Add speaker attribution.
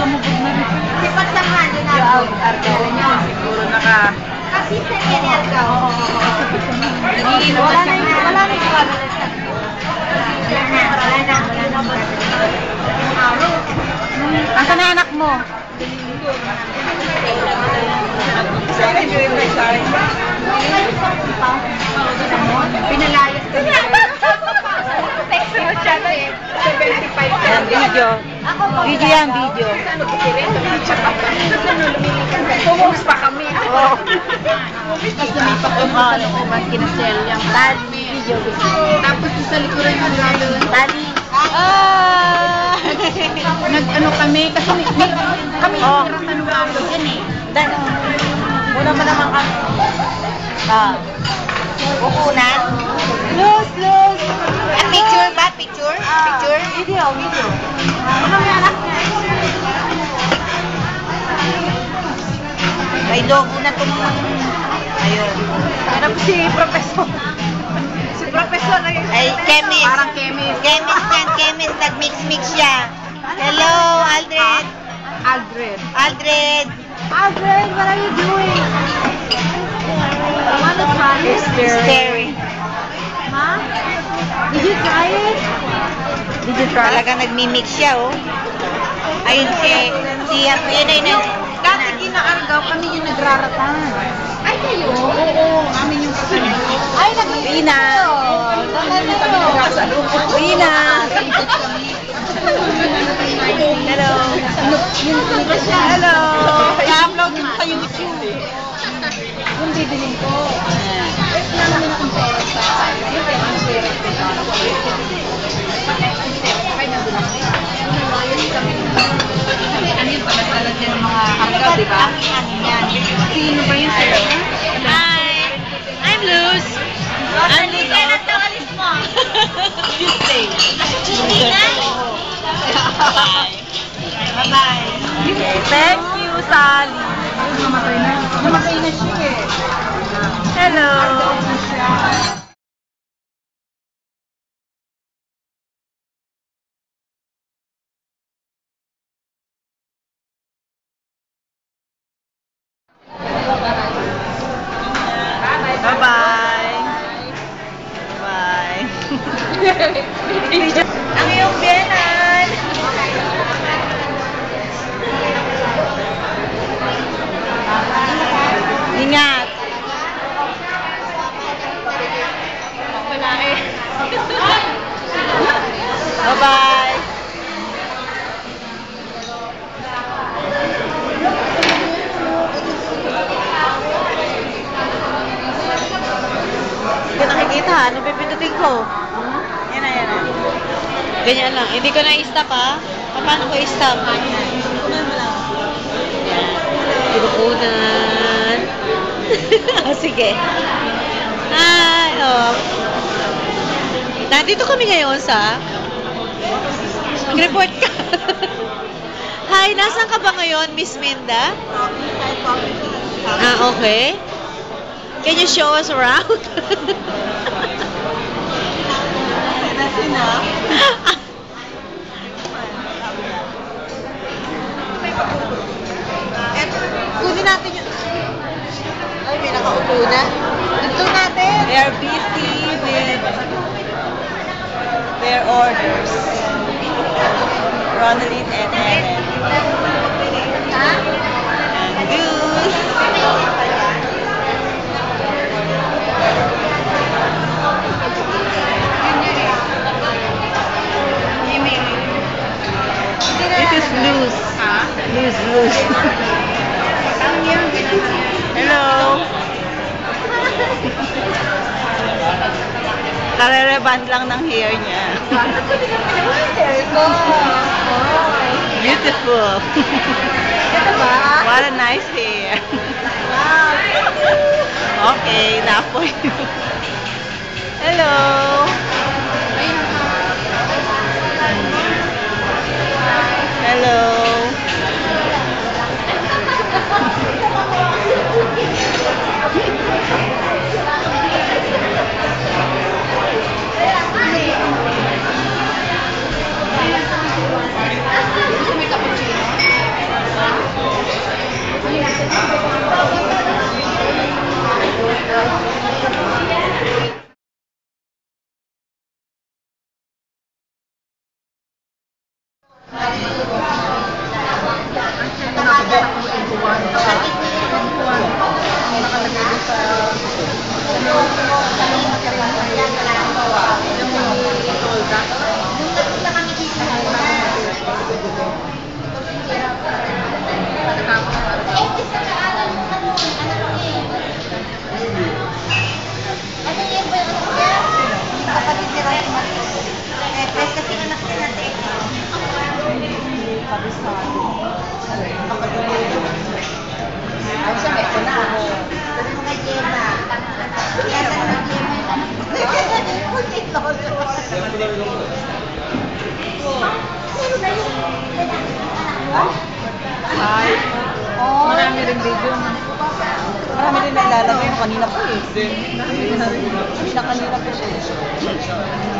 Speaker 1: lumubog na rin.
Speaker 2: Si Pagdahan, yun na.
Speaker 1: Argaw niya. Siguro naka...
Speaker 2: Assistant niya ni Argaw.
Speaker 1: Nag-iinom na siya.
Speaker 2: Wala na siya.
Speaker 1: Asan na anak mo?
Speaker 2: Pinalayas ko niya. Text mo siya na 75.
Speaker 1: Yan, video. Video yan, video.
Speaker 2: Pumus pa kami.
Speaker 1: Tapos lumipak yung ano, kinasel yung tali. Video.
Speaker 2: Tapos sa likuran yung lalo.
Speaker 1: Tali.
Speaker 2: Nag-ano kami, kasi kami yung tanong-ano dyan eh.
Speaker 1: Muna mo naman kami.
Speaker 2: Kukunan.
Speaker 1: Lose.
Speaker 2: Picture ba? Picture? Picture?
Speaker 1: Video.
Speaker 2: Ano yung anak niya? May logo na itong... Ayun.
Speaker 1: Ano po si Professor? Si Professor na yun.
Speaker 2: Ay, chemist.
Speaker 1: Parang chemist.
Speaker 2: Chemist. Nag-mix siya. Hello, Aldred.
Speaker 1: Aldred, what are you doing? Want to try it?
Speaker 2: Scary.
Speaker 1: Huh? Did you try it? Did you try?
Speaker 2: Talagang nagmi-mix siya, oh. Ayun yun.
Speaker 1: Dati kinaargaw kami yung nagraratan.
Speaker 2: Ay, kayo? Oo, amin yung kasama.
Speaker 1: Ay, Rina. Rina. Hello. Hello. I-upload mo sa YouTube.
Speaker 2: Yung bibilin ko. Wala naman akong pera sa ano yung pala dyan ng mga argaw, di ba? Sino ba yung sila?
Speaker 1: Hi. I'm Luz. I'm Luz.
Speaker 2: Alis mo.
Speaker 1: Tuesday.
Speaker 2: Hindi na? Bye-bye.
Speaker 1: Thank you, Sally.
Speaker 2: Namatay na siya eh.
Speaker 1: Hello. Bye-bye. Bye.
Speaker 2: Ang iyong biyanan.
Speaker 1: Ingat. Bye-bye. Hindi ko nakikita. Ano pipindutin ko? Yan na. Ganyan lang. Hindi ko na-stop ha. Paano ko i-stop? Pinukunan. Sige. Hi. Nandito kami ngayon sa... Mag-report ka. Hi, nasaan ka ba ngayon, Miss Minda? Okay. Can you show us around?
Speaker 2: That's enough.
Speaker 1: Kunin natin yung...
Speaker 2: Ay, may nakaupo na. Dito natin.
Speaker 1: They are busy with their orders. Ronaldine and Helen.
Speaker 2: Ha?
Speaker 1: And Goose. This is loose. Loose. Hello. Kare-reband lang ng hair niya. Beautiful. What a nice hair. Okay, na for you. Hello. Hello.
Speaker 2: Ay. Oh. Marami rin video. Marami rin na ilalagay mo kanina po eh. Kanina po siya.